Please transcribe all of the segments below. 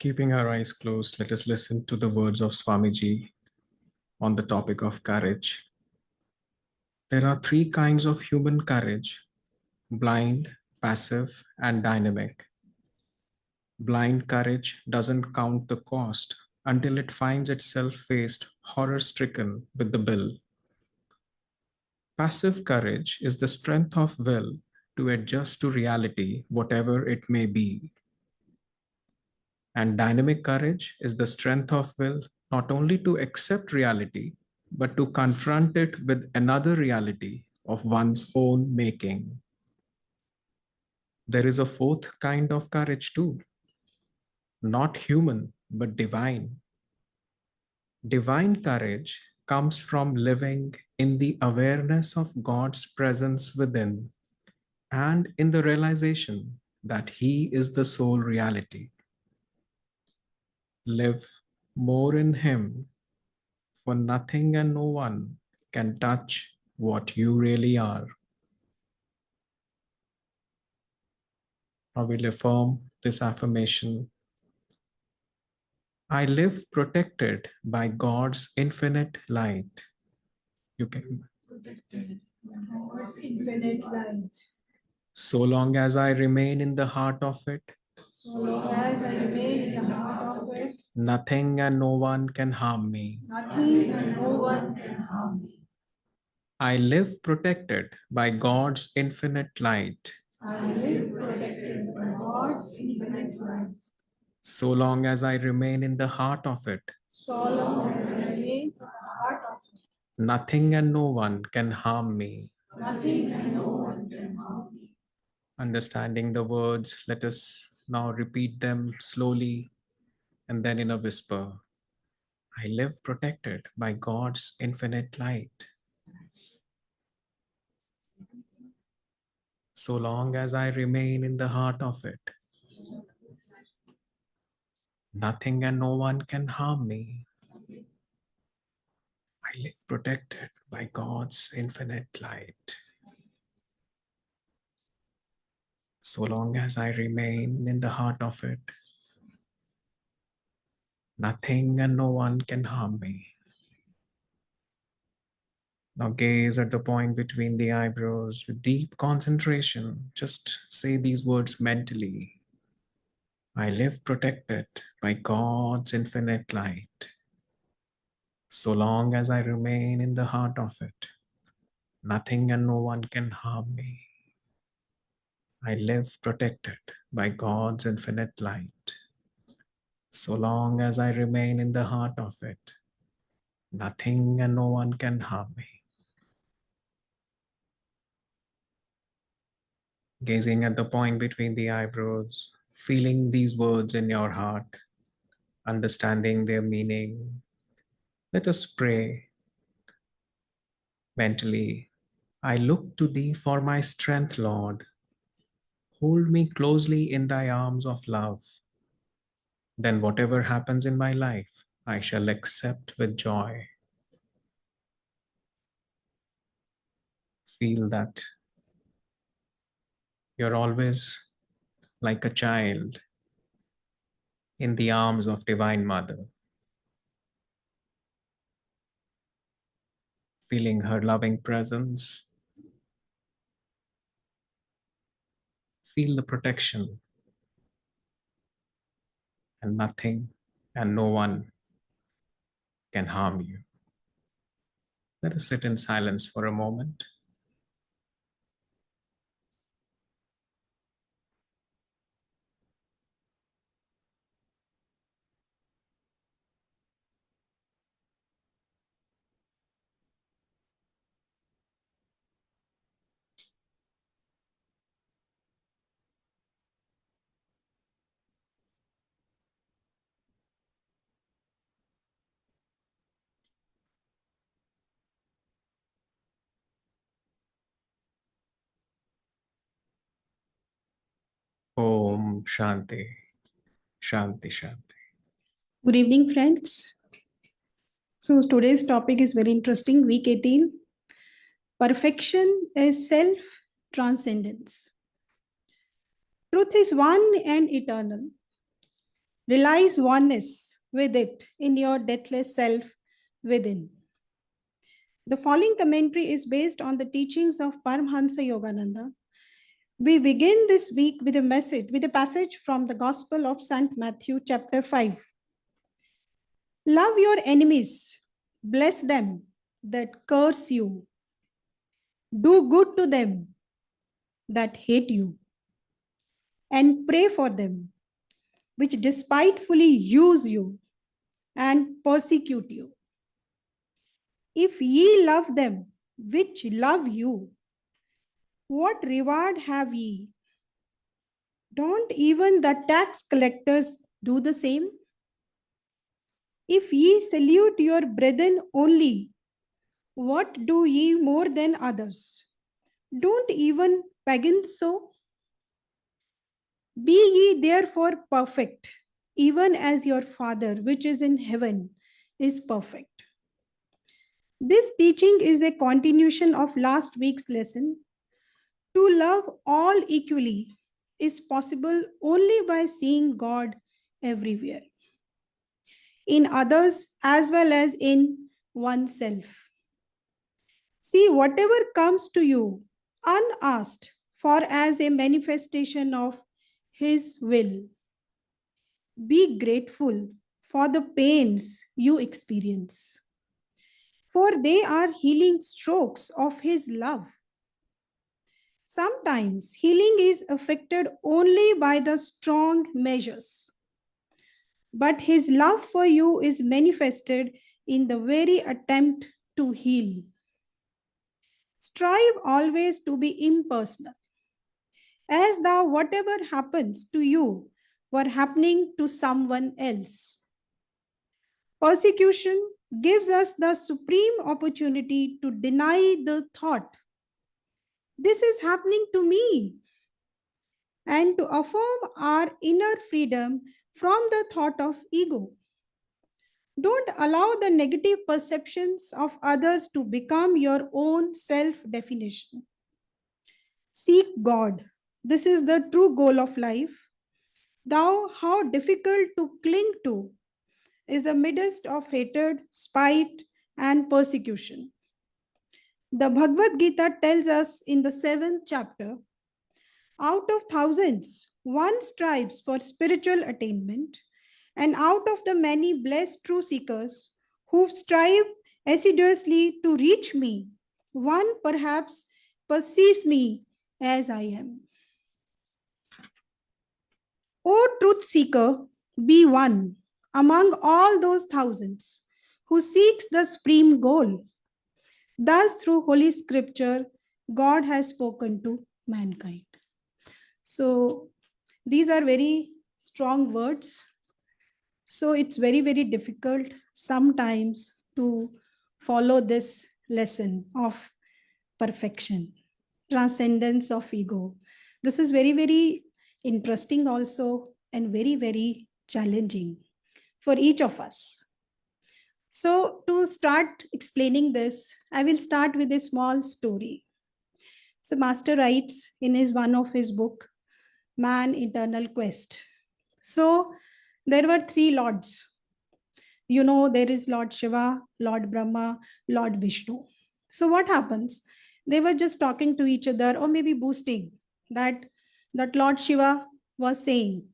Keeping our eyes closed, let us listen to the words of Swamiji on the topic of courage. There are three kinds of human courage: blind, passive, and dynamic. Blind courage doesn't count the cost until it finds itself faced horror stricken with the bill. Passive courage is the strength of will to adjust to reality, whatever it may be. And dynamic courage is the strength of will not only to accept reality, but to confront it with another reality of one's own making. There is a fourth kind of courage too, not human, but divine. Divine courage comes from living in the awareness of God's presence within and in the realization that He is the sole reality. Live more in Him, for nothing and no one can touch what you really are. I will affirm this affirmation. I live protected by God's infinite light. You can. Protected by God's infinite light. So long as I remain in the heart of it, So long as I remain in the heart of it, nothing and no one can harm me. nothing and no one can harm me. I live protected by God's infinite light. I live protected by God's infinite light. So long as I remain in the heart of it, So long as I remain in the heart of it, nothing and no one can harm me. nothing and no one can harm me. Understanding the words, let us now repeat them slowly and then in a whisper. I live protected by God's infinite light. So long as I remain in the heart of it, nothing and no one can harm me. I live protected by God's infinite light. So long as I remain in the heart of it, nothing and no one can harm me. Now gaze at the point between the eyebrows with deep concentration. Just say these words mentally. I live protected by God's infinite light. So long as I remain in the heart of it, nothing and no one can harm me. I live protected by God's infinite light. So long as I remain in the heart of it, nothing and no one can harm me. Gazing at the point between the eyebrows, feeling these words in your heart, understanding their meaning, let us pray mentally. I look to thee for my strength, Lord. Hold me closely in thy arms of love. Then whatever happens in my life, I shall accept with joy. Feel that you're always like a child in the arms of Divine Mother, feeling her loving presence. Feel the protection, and nothing and no one can harm you. Let us sit in silence for a moment. Om Shanti, Shanti, Shanti. Good evening, friends. So today's topic is very interesting. Week 18. Perfection is self-transcendence. Truth is one and eternal. Realize oneness with it in your deathless self within. The following commentary is based on the teachings of Paramhansa Yogananda. We begin this week with a passage from the Gospel of St. Matthew, chapter 5. Love your enemies, bless them that curse you, do good to them that hate you, and pray for them which despitefully use you and persecute you. If ye love them which love you, what reward have ye? Don't even the tax collectors do the same? If ye salute your brethren only, what do ye more than others? Don't even pagans so? Be ye therefore perfect, even as your Father which is in heaven is perfect. This teaching is a continuation of last week's lesson. To love all equally is possible only by seeing God everywhere, in others as well as in oneself. See whatever comes to you unasked for as a manifestation of His will. Be grateful for the pains you experience, for they are healing strokes of His love. Sometimes healing is affected only by the strong measures, but His love for you is manifested in the very attempt to heal. Strive always to be impersonal, as though whatever happens to you were happening to someone else. Persecution gives us the supreme opportunity to deny the thought, this is happening to me, and to affirm our inner freedom from the thought of ego. Don't allow the negative perceptions of others to become your own self definition. Seek God. This is the true goal of life. Thou, how difficult to cling to is the midst of hatred, spite, and persecution. The Bhagavad Gita tells us in the 7th chapter, out of thousands, one strives for spiritual attainment, and out of the many blessed true seekers who strive assiduously to reach me, one perhaps perceives me as I am. O truth seeker, be one among all those thousands who seeks the supreme goal. Thus, through Holy Scripture, God has spoken to mankind. So, these are very strong words. So, it's very, very difficult sometimes to follow this lesson of perfection, transcendence of ego. This is very, very interesting also and very, very challenging for each of us. So, to start explaining this, I will start with a small story. So, Master writes in his one of his book, Man Eternal Quest. So, there were three lords. You know, there is Lord Shiva, Lord Brahma, Lord Vishnu. So, what happens? They were just talking to each other, or maybe boosting that Lord Shiva was saying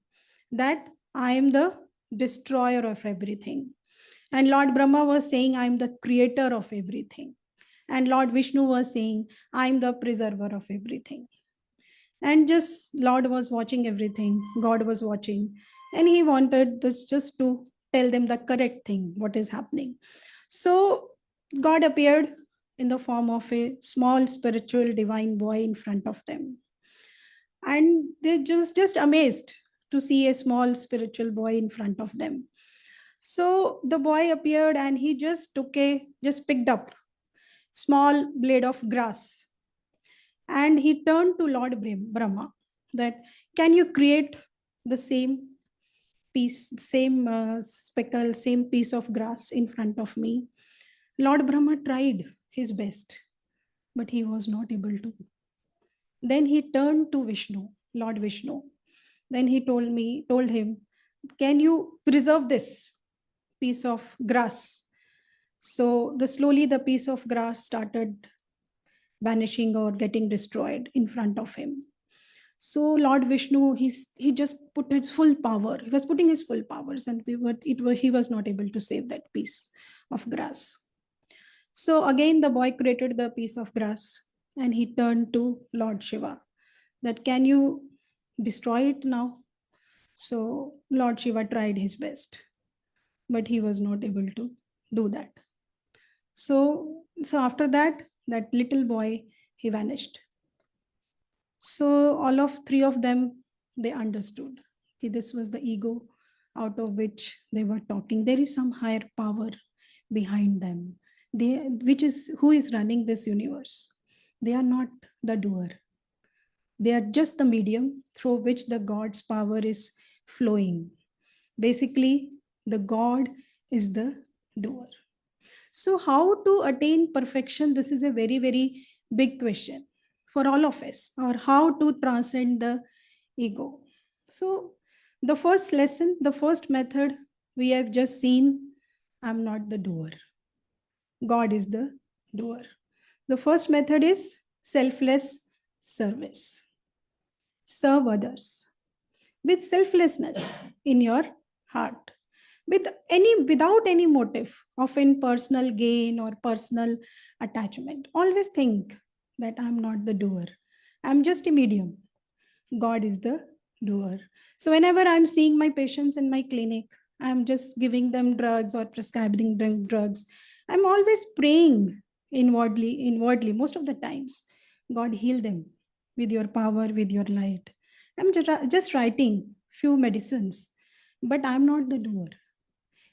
that I am the destroyer of everything. And Lord Brahma was saying, I am the creator of everything. And Lord Vishnu was saying, I am the preserver of everything. And just Lord was watching everything, God was watching. And he wanted this just to tell them the correct thing, what is happening. So God appeared in the form of a small spiritual divine boy in front of them. And they just amazed to see a small spiritual boy in front of them. So the boy appeared and he just picked up small blade of grass, and he turned to Lord Brahma that, can you create the same piece, same speckle, same piece of grass in front of me? Lord Brahma tried his best, but he was not able to. Then he turned to Vishnu, Lord Vishnu. Then he told him Can you preserve this piece of grass? So slowly the piece of grass started vanishing or getting destroyed in front of him. So Lord Vishnu, he just put his full power. He was putting his full powers, and he was not able to save that piece of grass. So again, the boy created the piece of grass, and he turned to Lord Shiva, that can you destroy it now? So Lord Shiva tried his best, but he was not able to do that. So after that, that little boy, he vanished. So all of three of them, they understood that this was the ego out of which they were talking. There is some higher power behind them. Which is who is running this universe. They are not the doer. They are just the medium through which the God's power is flowing. Basically, the God is the doer. So, how to attain perfection? This is a very, very big question for all of us, or how to transcend the ego. So, the first lesson, the first method we have just seen, I'm not the doer, God is the doer. The first method is selfless service. Serve others with selflessness in your heart, without any motive of in personal gain or personal attachment. Always think that I'm not the doer, I'm just a medium, God is the doer. So whenever I'm seeing my patients in my clinic, I'm just giving them drugs or prescribing them drugs, I'm always praying inwardly most of the times, God heal them with your power, with your light. I'm just writing few medicines, but I'm not the doer.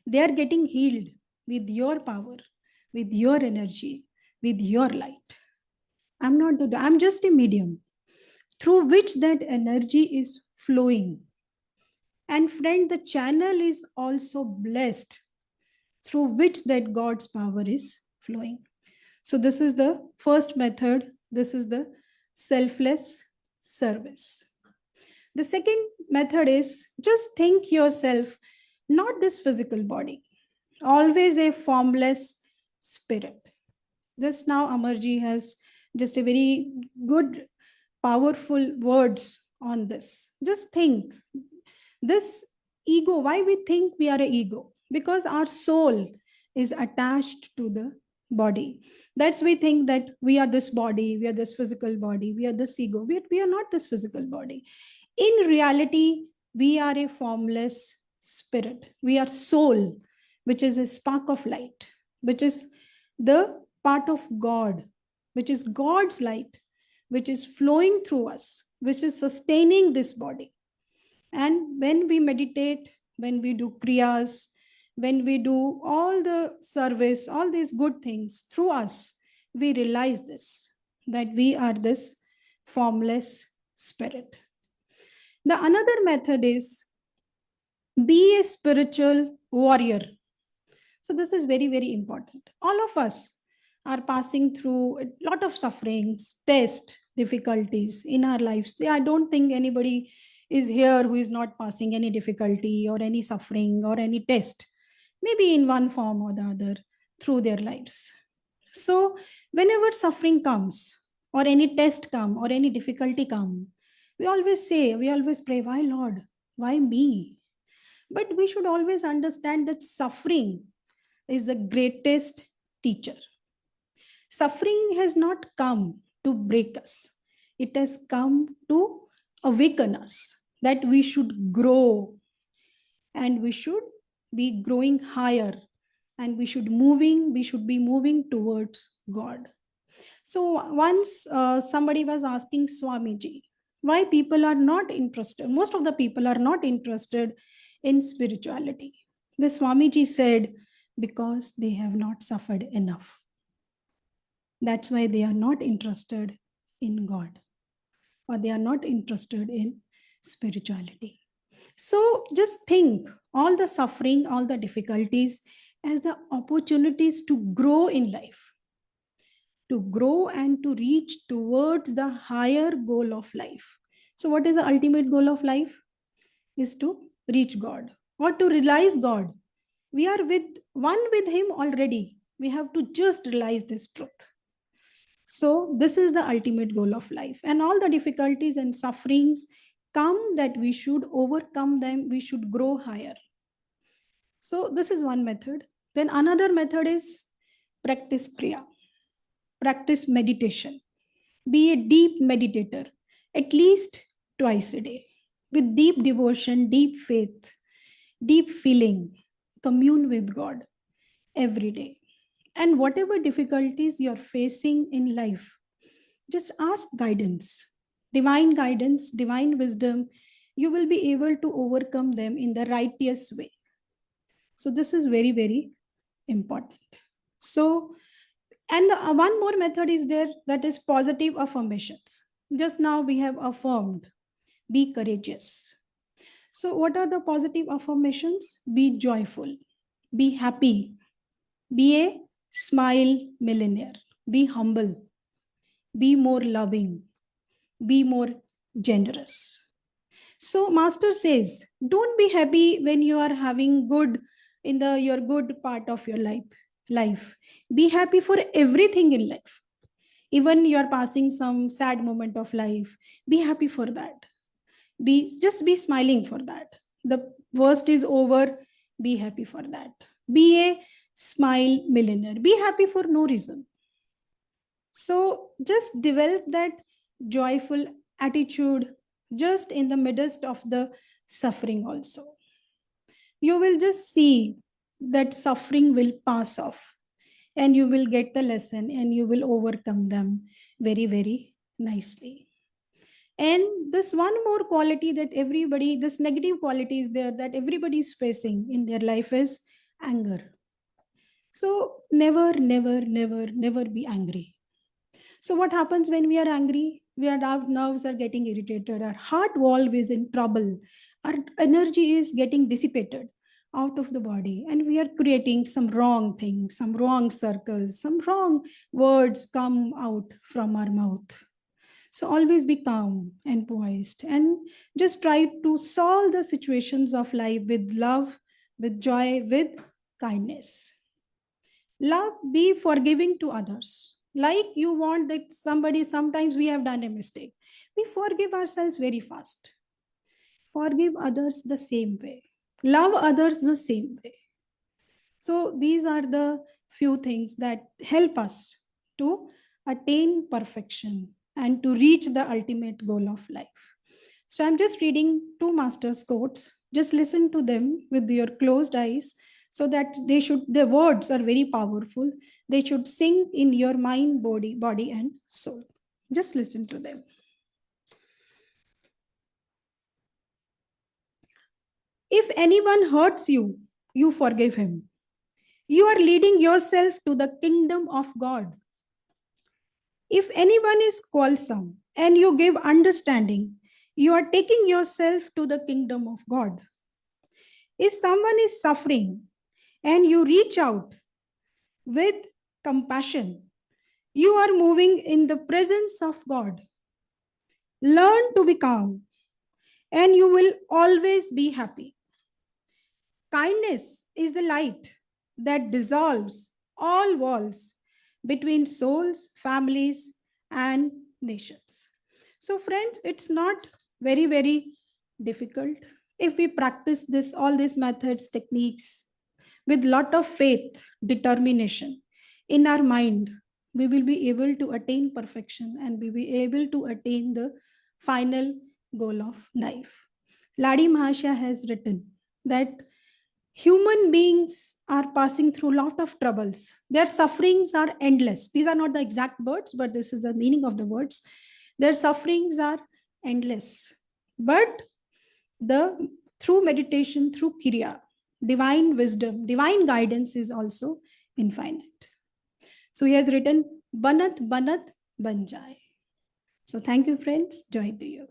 They are getting healed with your power, with your energy, with your light. I'm not the doer. I'm just a medium through which that energy is flowing. And friend, the channel is also blessed through which that God's power is flowing. So this is the first method. This is the selfless service. The second method is just think yourself, not this physical body, always a formless spirit. Just now, Amarji has just a very good, powerful words on this. Just think this ego, why we think we are an ego? Because our soul is attached to the body. That's we think that we are this body, we are this physical body, we are this ego. We are not this physical body. In reality, we are a formless spirit. We are soul, which is a spark of light, which is the part of God, which is God's light, which is flowing through us, which is sustaining this body. And when we meditate, when we do kriyas, when we do all the service, all these good things through us, we realize this, that we are this formless spirit. The another method is be a spiritual warrior. So this is very, very important. All of us are passing through a lot of sufferings, tests, difficulties in our lives. I don't think anybody is here who is not passing any difficulty or any suffering or any test, maybe in one form or the other through their lives. So whenever suffering comes or any test come or any difficulty come, we always pray, why Lord? Why me? But we should always understand that suffering is the greatest teacher. Suffering has not come to break us, it has come to awaken us that we should grow and we should be growing higher and we should be moving towards God. So once somebody was asking Swamiji why people are not interested, most of the people are not interested in spirituality. The Swamiji said, because they have not suffered enough. That's why they are not interested in God, or they are not interested in spirituality. So just think all the suffering, all the difficulties as the opportunities to grow in life, to grow and to reach towards the higher goal of life. So what is the ultimate goal of life? Is to reach God or to realize God. We are with one with Him already. We have to just realize this truth. So, this is the ultimate goal of life. And all the difficulties and sufferings come that we should overcome them, we should grow higher. So, this is one method. Then, another method is practice Kriya, practice meditation. Be a deep meditator, at least twice a day, with deep devotion, deep faith, deep feeling. Commune with God every day. And whatever difficulties you're facing in life, just ask guidance, divine wisdom. You will be able to overcome them in the righteous way. So, this is very, very important. So, and one more method is there, that is positive affirmations. Just now we have affirmed, be courageous. So, what are the positive affirmations? Be joyful, be happy, be a smile millionaire, be humble, be more loving, be more generous. So, Master says, don't be happy when you are having good in the your good part of your life. Be happy for everything in life. Even you are passing some sad moment of life, be happy for that. Be smiling for that. The worst is over, be happy for that. Be a smile millionaire. Be happy for no reason. So just develop that joyful attitude just in the midst of the suffering also. You will just see that suffering will pass off and you will get the lesson and you will overcome them very, very nicely. And this one more quality that everybody, this negative quality is there that everybody is facing in their life is anger. So never be angry. So what happens when we are angry? Our nerves are getting irritated, our heart valve is in trouble, our energy is getting dissipated out of the body, and we are creating some wrong things, some wrong circles, some wrong words come out from our mouth. So always be calm and poised and just try to solve the situations of life with love, with joy, with kindness. Love, be forgiving to others. Like you want that somebody, sometimes we have done a mistake. We forgive ourselves very fast. Forgive others the same way. Love others the same way. So these are the few things that help us to attain perfection and to reach the ultimate goal of life. So I'm just reading two masters' quotes. Just listen to them with your closed eyes so that the words are very powerful. They should sink in your mind, body and soul. Just listen to them. If anyone hurts you, you forgive him. You are leading yourself to the kingdom of God. If anyone is quarrelsome and you give understanding, you are taking yourself to the kingdom of God. If someone is suffering and you reach out with compassion, you are moving in the presence of God. Learn to be calm and you will always be happy. Kindness is the light that dissolves all walls between souls, families, and nations. So, friends, it's not very difficult if we practice all these methods, techniques with lot of faith, determination in our mind. We will be able to attain perfection and we will be able to attain the final goal of life. Ladi Mahasaya has written that human beings are passing through a lot of troubles. Their sufferings are endless. These are not the exact words, but this is the meaning of the words. Their sufferings are endless. But the through meditation, through Kriya, divine wisdom, divine guidance is also infinite. So he has written, Banat Banat Banjai. So thank you, friends. Joy to you.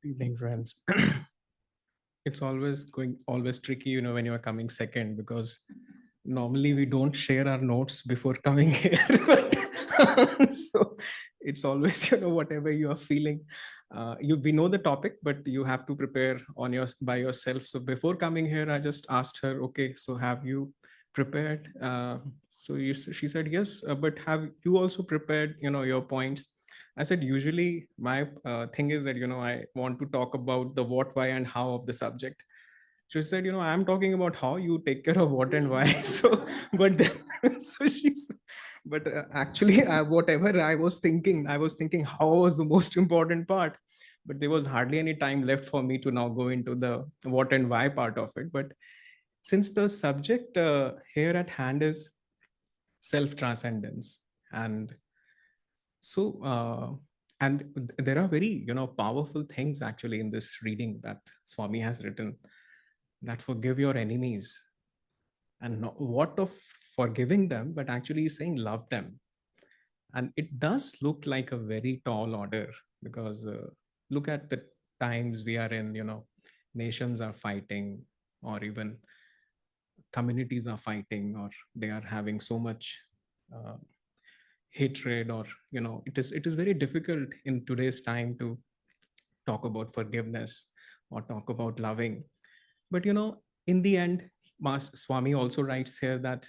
Good evening, friends. it's always tricky, when you are coming second, because normally we don't share our notes before coming here. So it's always, whatever you are feeling. We know the topic, but you have to prepare by yourself. So before coming here, I just asked her, okay, so have you prepared? She said yes, but have you also prepared, your points? I said, usually my thing is that, I want to talk about the what, why, and how of the subject. She said, I'm talking about how you take care of what and why. So, but then, so she's, but actually, whatever I was thinking how was the most important part. But there was hardly any time left for me to now go into the what and why part of it. But since the subject here at hand is self transcendence, and so, there are very, powerful things actually in this reading that Swami has written, that forgive your enemies, and not what of forgiving them, but actually saying love them. And it does look like a very tall order, because look at the times we are in, nations are fighting, or even communities are fighting, or they are having so much uh, hatred, or it is very difficult in today's time to talk about forgiveness or talk about loving. But in the end, Mas Swami also writes here that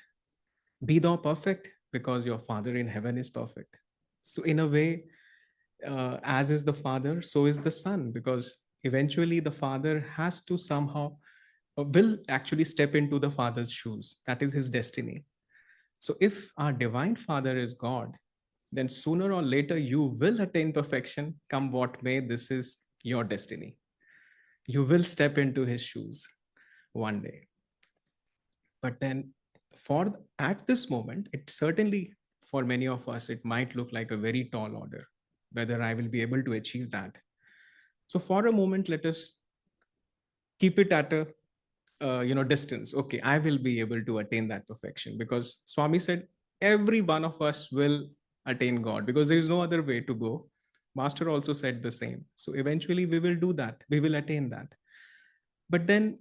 be thou perfect because your Father in heaven is perfect. So in a way, as is the Father, so is the Son, because eventually the Father has to somehow will actually step into the Father's shoes. That is his destiny. So if our divine Father is God, then sooner or later you will attain perfection, come what may. This is your destiny. You will step into his shoes one day. But then, for at this moment, it certainly, for many of us, it might look like a very tall order, whether I will be able to achieve that. So for a moment, let us keep it at a distance. Okay, I will be able to attain that perfection, because Swami said every one of us will attain God, because there is no other way to go. Master also said the same. So eventually we will do that, we will attain that. But then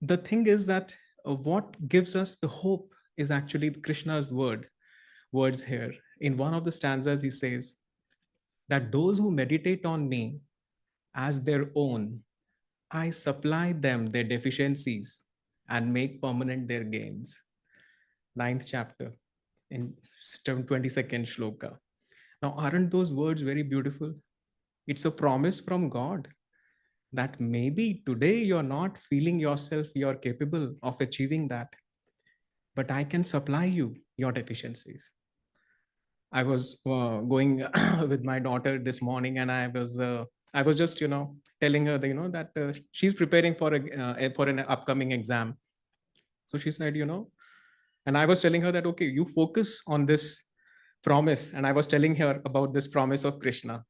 the thing is that what gives us the hope is actually Krishna's words here. In one of the stanzas, he says that those who meditate on me as their own, I supply them their deficiencies and make permanent their gains. Ninth chapter in 22nd shloka. Now, aren't those words very beautiful? It's a promise from God that maybe today you're not feeling yourself you're capable of achieving that, but I can supply you your deficiencies. I was going with my daughter this morning, and I was just telling her that that she's preparing for an upcoming exam. So she said, and I was telling her that, okay, you focus on this promise, and I was telling her about this promise of Krishna.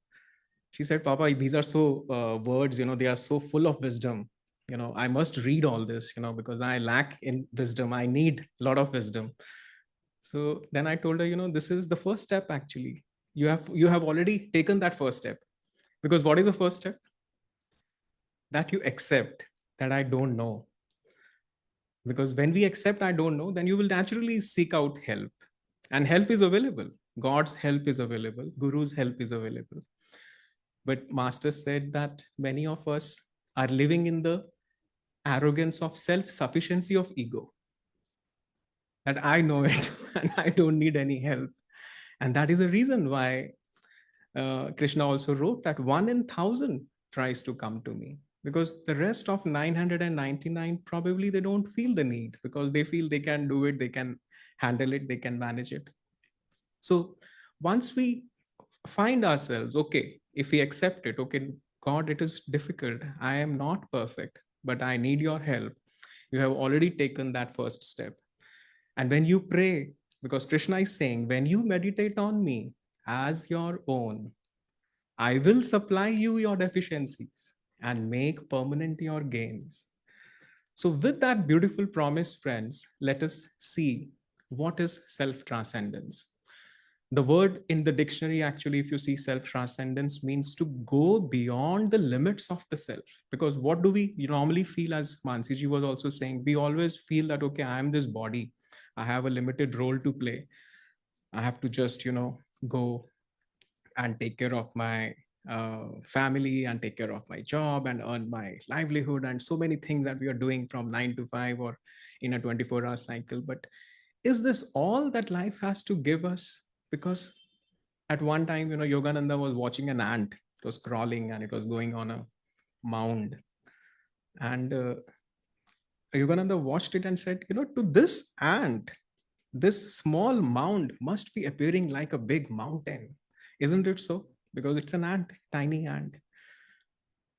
She said, Papa, these are so words, they are so full of wisdom. I must read all this, because I lack in wisdom. I need a lot of wisdom. So then I told her, this is the first step actually. You have already taken that first step. Because what is the first step? That you accept that I don't know. Because when we accept I don't know, then you will naturally seek out help. And help is available. God's help is available. Guru's help is available. But Master said that many of us are living in the arrogance of self-sufficiency of ego. That I know it and I don't need any help. And that is the reason why Krishna also wrote that 1 in 1,000 tries to come to me, because the rest of 999 probably they don't feel the need, because they feel they can do it, they can handle it, they can manage it. So once we find ourselves, okay, if we accept it, okay, God, it is difficult, I am not perfect, but I need your help. You have already taken that first step. And when you pray, because Krishna is saying, when you meditate on me as your own, I will supply you your deficiencies and make permanent your gains. So, with that beautiful promise, friends, let us see what is self transcendence. The word in the dictionary, actually, if you see self transcendence, means to go beyond the limits of the self. Because what do we normally feel, as Mansiji was also saying, we always feel that, okay, I am this body, I have a limited role to play. I have to just, go and take care of my family and take care of my job and earn my livelihood and so many things that we are doing from 9 to 5 or in a 24-hour cycle. But is this all that life has to give us? Because at one time, Yogananda was watching an ant. It was crawling and it was going on a mound. And Yogananda watched it and said, to this ant, this small mound must be appearing like a big mountain. Isn't it so? Because it's an ant, tiny ant.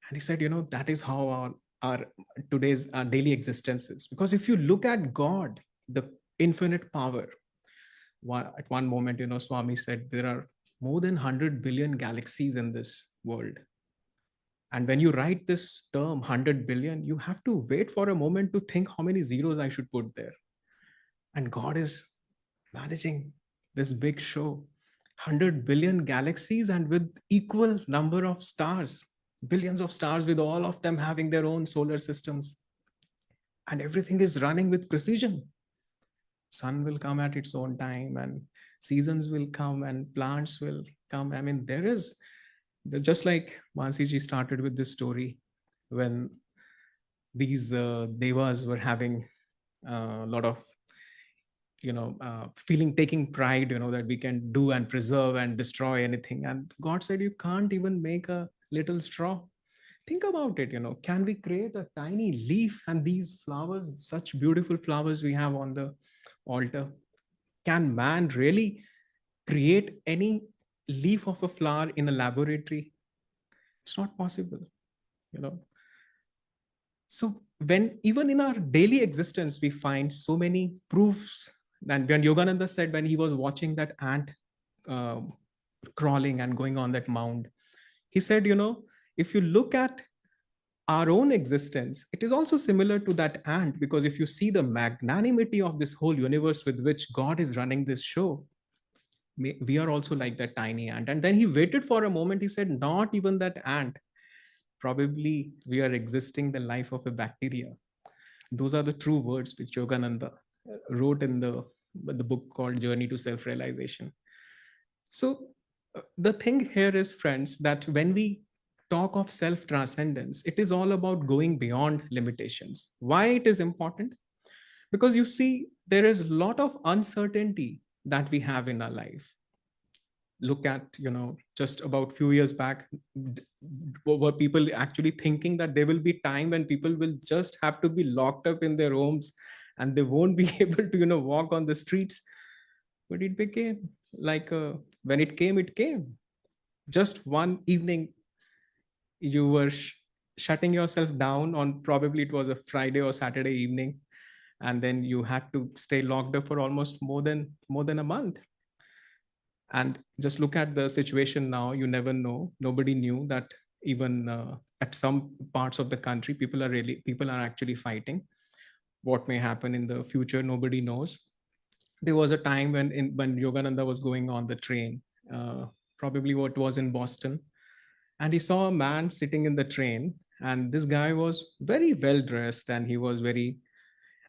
And he said, that is how our today's daily existence is. Because if you look at God, the infinite power, at one moment, Swami said there are more than 100 billion galaxies in this world. And when you write this term 100 billion, you have to wait for a moment to think how many zeros I should put there. And God is managing this big show, 100 billion galaxies and with equal number of stars, billions of stars, with all of them having their own solar systems. And everything is running with precision. Sun will come at its own time, and seasons will come, and plants will come. I mean, just like Mansiji started with this story, when these devas were having a lot of feeling, taking pride, that we can do and preserve and destroy anything. And God said, you can't even make a little straw. Think about it, can we create a tiny leaf? And these flowers, such beautiful flowers we have on the altar, can man really create any leaf of a flower in a laboratory? It's not possible, you know so when even in our daily existence we find so many proofs. And when Yogananda said, when he was watching that ant uh, crawling and going on that mound, he said, if you look at our own existence, it is also similar to that ant. Because if you see the magnanimity of this whole universe with which God is running this show, we are also like that tiny ant. And then he waited for a moment. He said, not even that ant. Probably we are existing the life of a bacteria. Those are the true words which Yogananda wrote in the book called Journey to Self-Realization. So the thing here is, friends, that when we talk of self-transcendence, it is all about going beyond limitations. Why it is important? Because you see, there is a lot of uncertainty that we have in our life. Look at, just about few years back, were people actually thinking that there will be time when people will just have to be locked up in their homes and they won't be able to, walk on the streets? But it became like, when it came, it came. Just one evening, you were shutting yourself down on, probably it was a Friday or Saturday evening, and then you had to stay locked up for almost more than a month. And just look at the situation now. You never know. Nobody knew that even at some parts of the country, people are actually fighting. What may happen in the future, nobody knows. There was a time when Yogananda was going on the train, probably what was in Boston, and he saw a man sitting in the train. And this guy was very well dressed, and he was very,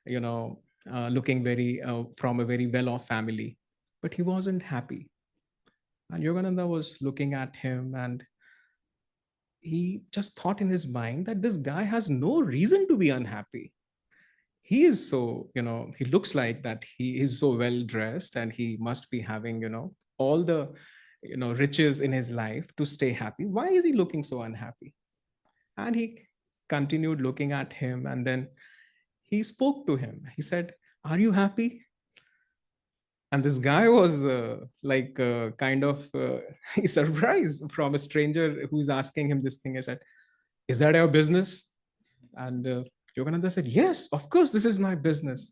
looking very from a very well off family, but he wasn't happy. And Yogananda was looking at him, and he just thought in his mind that this guy has no reason to be unhappy. He is so, he looks like that he is so well dressed, and he must be having, all the, riches in his life to stay happy. Why is he looking so unhappy? And he continued looking at him, and then he spoke to him. He said, are you happy? And this guy was kind of surprised from a stranger who's asking him this thing. I said, is that your business? And Yogananda said, yes, of course, this is my business.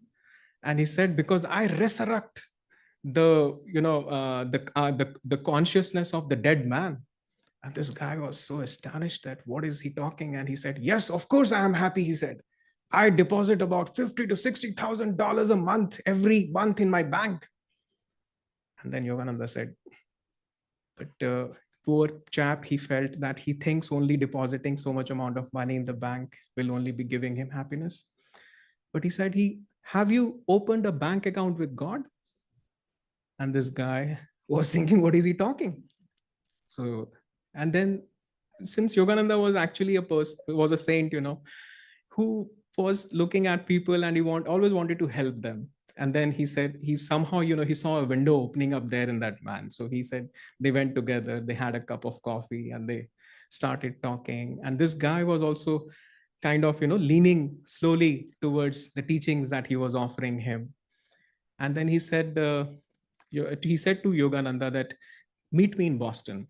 And he said, because I resurrect the consciousness of the dead man. And this guy was so astonished that what is he talking? And he said, yes, of course I am happy. He said, I deposit about $50,000 to $60,000 a month every month in my bank. And then Yogananda said, but poor chap, he felt that he thinks only depositing so much amount of money in the bank will only be giving him happiness. But he said, have you opened a bank account with God? And this guy was thinking, what is he talking? So, and then since Yogananda was actually a person, was a saint, who was looking at people and always wanted to help them. And then he said he somehow, he saw a window opening up there in that man. So he said they went together, they had a cup of coffee and they started talking. And this guy was also kind of, leaning slowly towards the teachings that he was offering him. And then he said to Yogananda that meet me in Boston.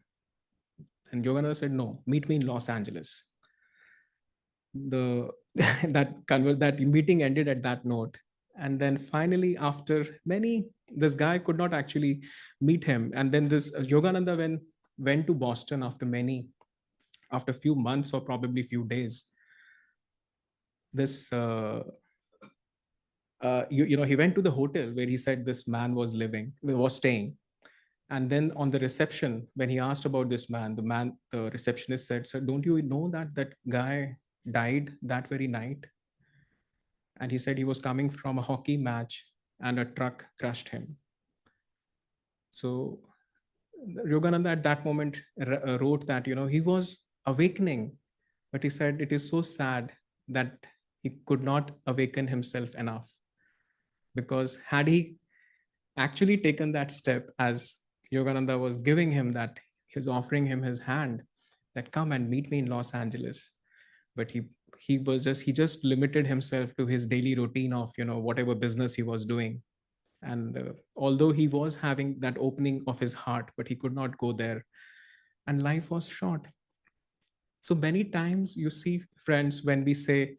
And Yogananda said, no, meet me in Los Angeles. The that meeting ended at that note. And then finally, after many, this guy could not actually meet him. And then this Yogananda went to Boston after a few months or probably few days. This he went to the hotel where he said this man was staying. And then on the reception, when he asked about this man, the receptionist said, sir, don't you know that guy died that very night? And he said he was coming from a hockey match and a truck crushed him. So Yogananda at that moment wrote that, he was awakening, but he said it is so sad that he could not awaken himself enough. Because had he actually taken that step, as Yogananda was giving him that, he was offering him his hand, that come and meet me in Los Angeles. But he just limited himself to his daily routine of, whatever business he was doing. And although he was having that opening of his heart, but he could not go there. And life was short. So many times you see, friends, when we say,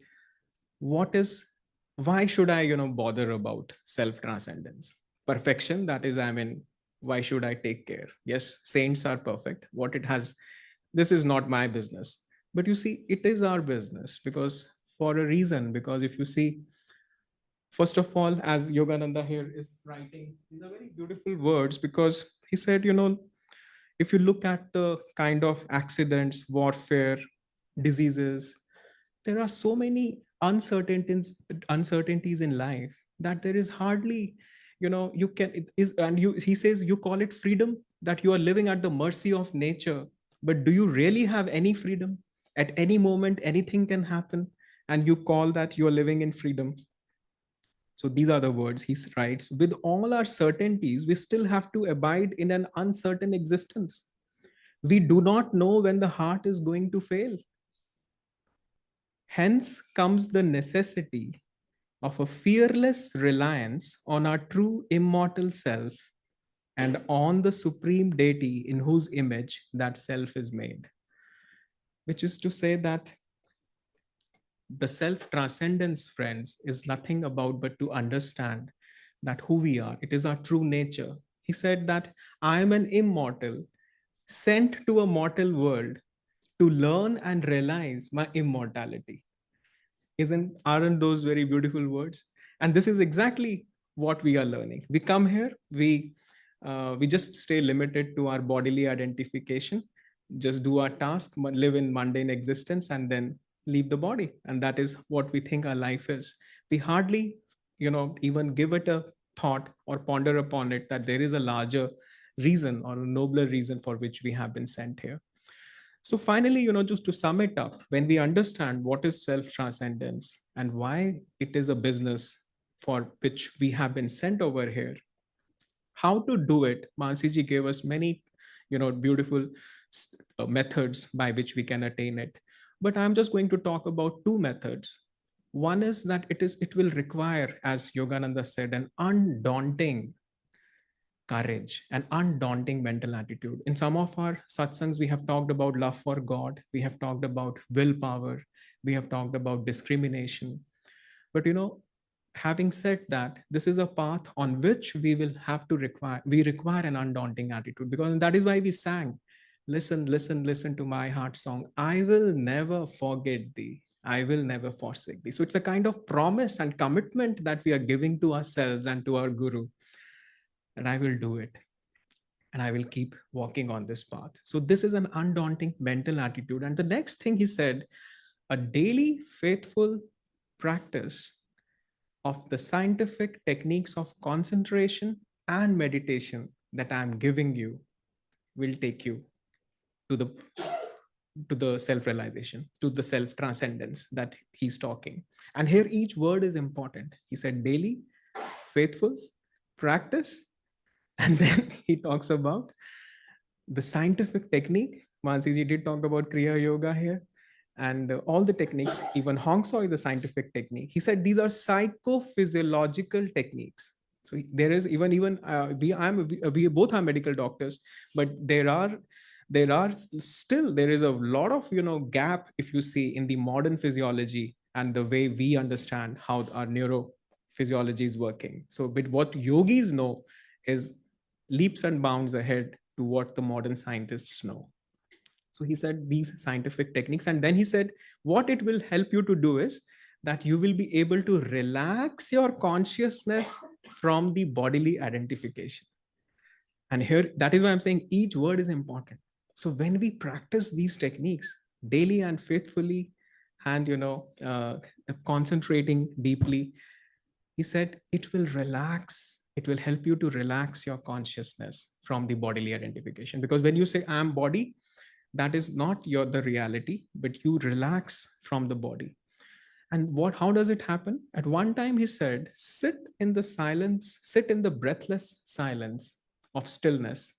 why should I, bother about self transcendence? Perfection, that is, why should I take care? Yes, saints are perfect. This is not my business. But you see, it is our business, because for a reason. Because if you see, first of all, as Yogananda here is writing, these are very beautiful words, because he said, if you look at the kind of accidents, warfare, diseases, there are so many uncertainties in life that there is hardly, you can it is and you he says you call it freedom, that you are living at the mercy of nature. But do you really have any freedom? At any moment anything can happen, and you call that you are living in freedom. So these are the words he writes. With all our certainties, we still have to abide in an uncertain existence. We do not know when the heart is going to fail. Hence comes the necessity of a fearless reliance on our true immortal self and on the supreme deity in whose image that self is made. Which is to say that the self transcendence, friends, is nothing about but to understand that who we are. It is our true nature. He said that I am an immortal sent to a mortal world to learn and realize my immortality. Aren't those very beautiful words? And this is exactly what we are learning. We come here, we just stay limited to our bodily identification, just do our task, live in mundane existence, and then leave the body. And that is what we think our life is. We hardly, even give it a thought or ponder upon it, that there is a larger reason or a nobler reason for which we have been sent here. So finally, just to sum it up, when we understand what is self-transcendence and why it is a business for which we have been sent over here, how to do it, Mansiji gave us many, beautiful methods by which we can attain it. But I'm just going to talk about two methods. One is that it will require, as Yogananda said, an undaunting courage, an undaunting mental attitude. In some of our satsangs, we have talked about love for God, we have talked about willpower, we have talked about discrimination. But having said that, this is a path on which we require an undaunting attitude, because that is why we sang, listen, listen, listen to my heart song. I will never forget thee. I will never forsake thee. So it's a kind of promise and commitment that we are giving to ourselves and to our guru, and I will do it. and I will keep walking on this path. So this is an undaunting mental attitude. And the next thing he said, a daily faithful practice of the scientific techniques of concentration and meditation that I'm giving you will take you to the self-realization, to the self-transcendence that he's talking. And here each word is important. He said daily, faithful, practice, and then he talks about the scientific technique. Mansiji did talk about Kriya Yoga here, and all the techniques. Even Hong Sau is a scientific technique. He said these are psychophysiological techniques. So there is even we both are medical doctors, but there is a lot of gap if you see in the modern physiology and the way we understand how our neurophysiology is working. So, but what yogis know is leaps and bounds ahead to what the modern scientists know. So he said these scientific techniques, and then he said what it will help you to do is that you will be able to relax your consciousness from the bodily identification. And here, that is why I'm saying each word is important. So when we practice these techniques daily and faithfully, and concentrating deeply, he said it will relax, it will help you to relax your consciousness from the bodily identification. Because when you say I am body, that is not the reality, but you relax from the body. And how does it happen? At one time he said, sit in the silence, sit in the breathless silence of stillness,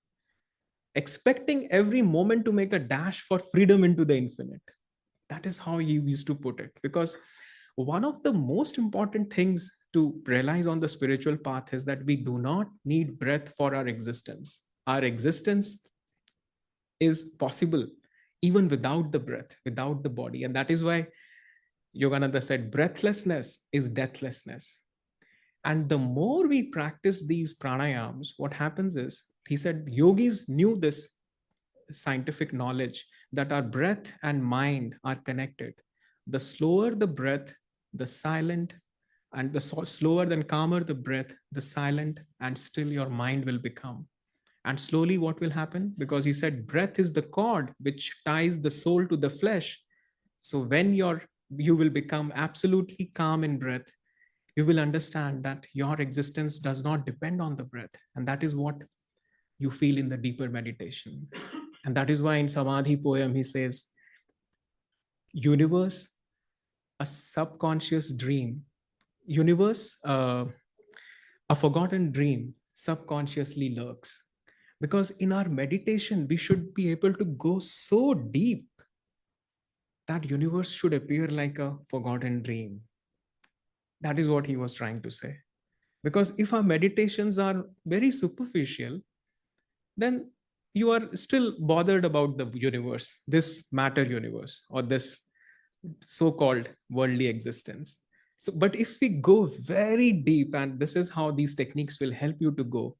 expecting every moment to make a dash for freedom into the infinite. That is how he used to put it. Because one of the most important things to realize on the spiritual path is that we do not need breath for our existence. Our existence is possible even without the breath, without the body. And that is why Yogananda said, breathlessness is deathlessness. And the more we practice these pranayams, what happens is, he said, yogis knew this scientific knowledge that our breath and mind are connected. The slower the breath, the silent, and the slower and calmer the breath, the silent and still your mind will become. And slowly, what will happen? Because he said, breath is the cord which ties the soul to the flesh. So when you will become absolutely calm in breath, you will understand that your existence does not depend on the breath. And that is what you feel in the deeper meditation. And that is why in Samadhi poem, he says, universe, a subconscious dream, universe, a forgotten dream subconsciously lurks. Because in our meditation, we should be able to go so deep that universe should appear like a forgotten dream. That is what he was trying to say. Because if our meditations are very superficial, then you are still bothered about the universe, this matter universe, or this so-called worldly existence. So, but if we go very deep, and this is how these techniques will help you to go,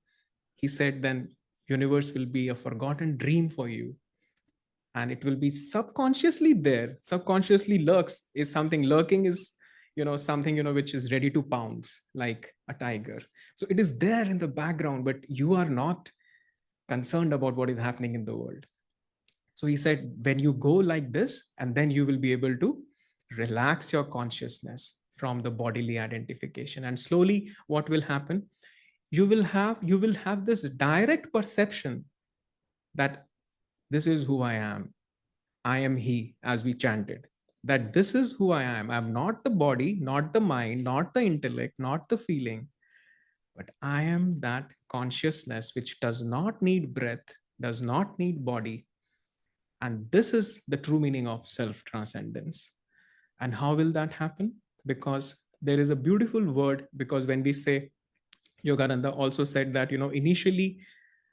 he said, then universe will be a forgotten dream for you, and it will be subconsciously there. Subconsciously lurks is something. Lurking is something which is ready to pounce like a tiger. So it is there in the background, but you are not concerned about what is happening in the world. So he said, when you go like this, and then you will be able to relax your consciousness from the bodily identification. And slowly, what will happen? You will have this direct perception that this is who I am. I am he, as we chanted. That this is who I am. I'm not the body, not the mind, not the intellect, not the feeling, but I am that consciousness which does not need breath, does not need body. And this is the true meaning of self transcendence. And how will that happen? Because there is a beautiful word, because when we say, Yogananda also said that, initially,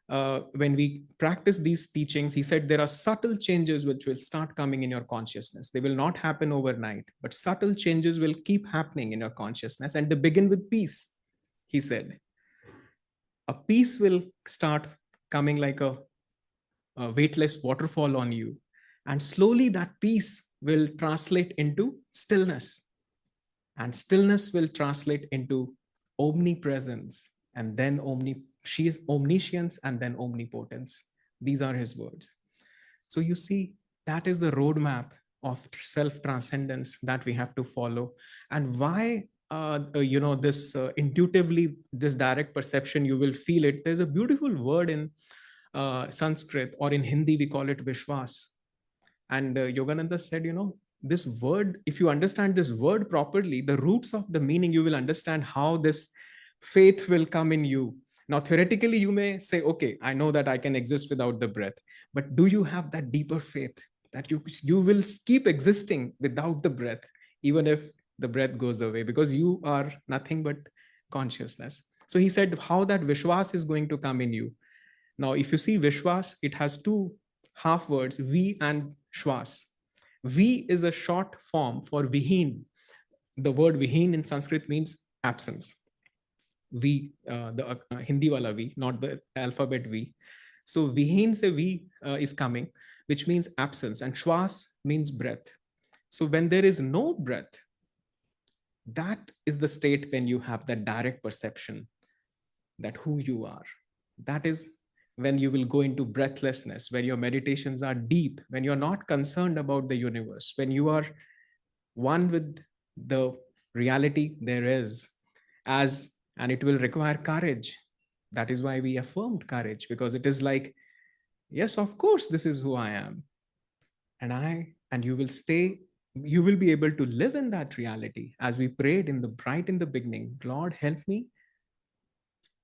when we practice these teachings, he said there are subtle changes which will start coming in your consciousness. They will not happen overnight, but subtle changes will keep happening in your consciousness, and they begin with peace. He said, a peace will start coming like a weightless waterfall on you. And slowly that peace will translate into stillness. And stillness will translate into omnipresence. and then she is omniscience and then omnipotence. These are his words. So you see, that is the roadmap of self transcendence that we have to follow. And why, this intuitively, this direct perception, you will feel it. There's a beautiful word in Sanskrit, or in Hindi, we call it Vishwas. And Yogananda said, this word, if you understand this word properly, the roots of the meaning, you will understand how this faith will come in you. Now, theoretically, you may say, okay, I know that I can exist without the breath. But do you have that deeper faith that you will keep existing without the breath, even if the breath goes away, because you are nothing but consciousness. So he said how that Vishwas is going to come in you. Now, if you see Vishwas, it has two half words, V and Shwas. V is a short form for Vihin. The word Vihin in Sanskrit means absence. V, the Hindi wala V, not the alphabet V. So Vihin se V is coming, which means absence, and Shwas means breath. So when there is no breath, that is the state when you have that direct perception that who you are. That is when you will go into breathlessness, when your meditations are deep, when you're not concerned about the universe, when you are one with the reality there is, and it will require courage. That is why we affirmed courage, because it is like, yes, of course, this is who I am. And you will stay, you will be able to live in that reality, as we prayed in the beginning. Lord, help me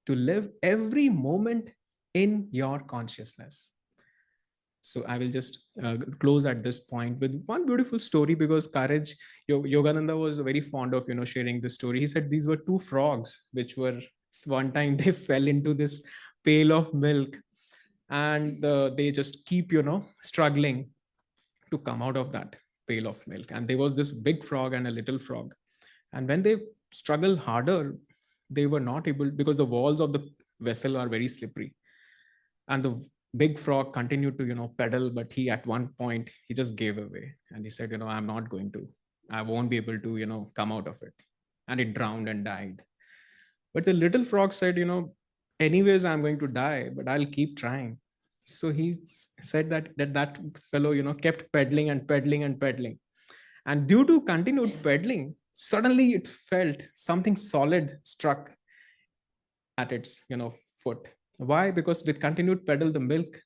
to live every moment in your consciousness. So I will just close at this point with one beautiful story, because courage, Yogananda was very fond of sharing this story. He said these were two frogs which were, one time they fell into this pail of milk, and they just keep struggling to come out of that pail of milk. And there was this big frog and a little frog, and when they struggle harder, they were not able, because the walls of the vessel are very slippery. And the big frog continued to pedal, but he, at one point, he just gave away, and he said, I'm not going to, I won't be able to come out of it. And it drowned and died. But the little frog said, anyways, I'm going to die, but I'll keep trying. So he said that fellow kept pedaling and pedaling and pedaling, and due to continued pedaling, suddenly it felt something solid struck at its foot. Why? Because with continued pedal, the milk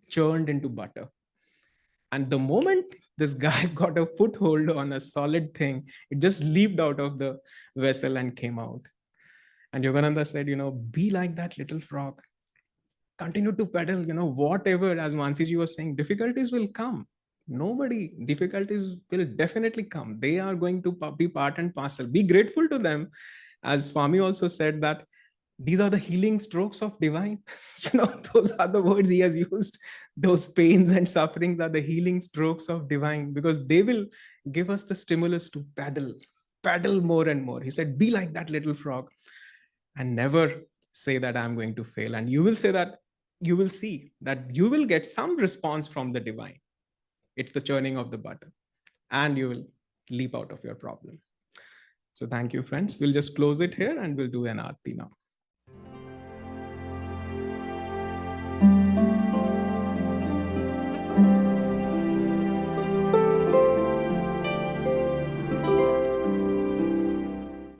churned into butter. And the moment this guy got a foothold on a solid thing, it just leaped out of the vessel and came out. And Yogananda said, be like that little frog. Continue to pedal, whatever, as Mansiji was saying, difficulties will come. Difficulties will definitely come. They are going to be part and parcel. Be grateful to them. As Swami also said that these are the healing strokes of divine. Those are the words he has used. Those pains and sufferings are the healing strokes of divine, because they will give us the stimulus to paddle more and more. He said, be like that little frog, and never say that I'm going to fail. And you will say that, you will see that you will get some response from the divine. It's the churning of the butter, and you will leap out of your problem. So thank you, friends. We'll just close it here and we'll do an aarti now.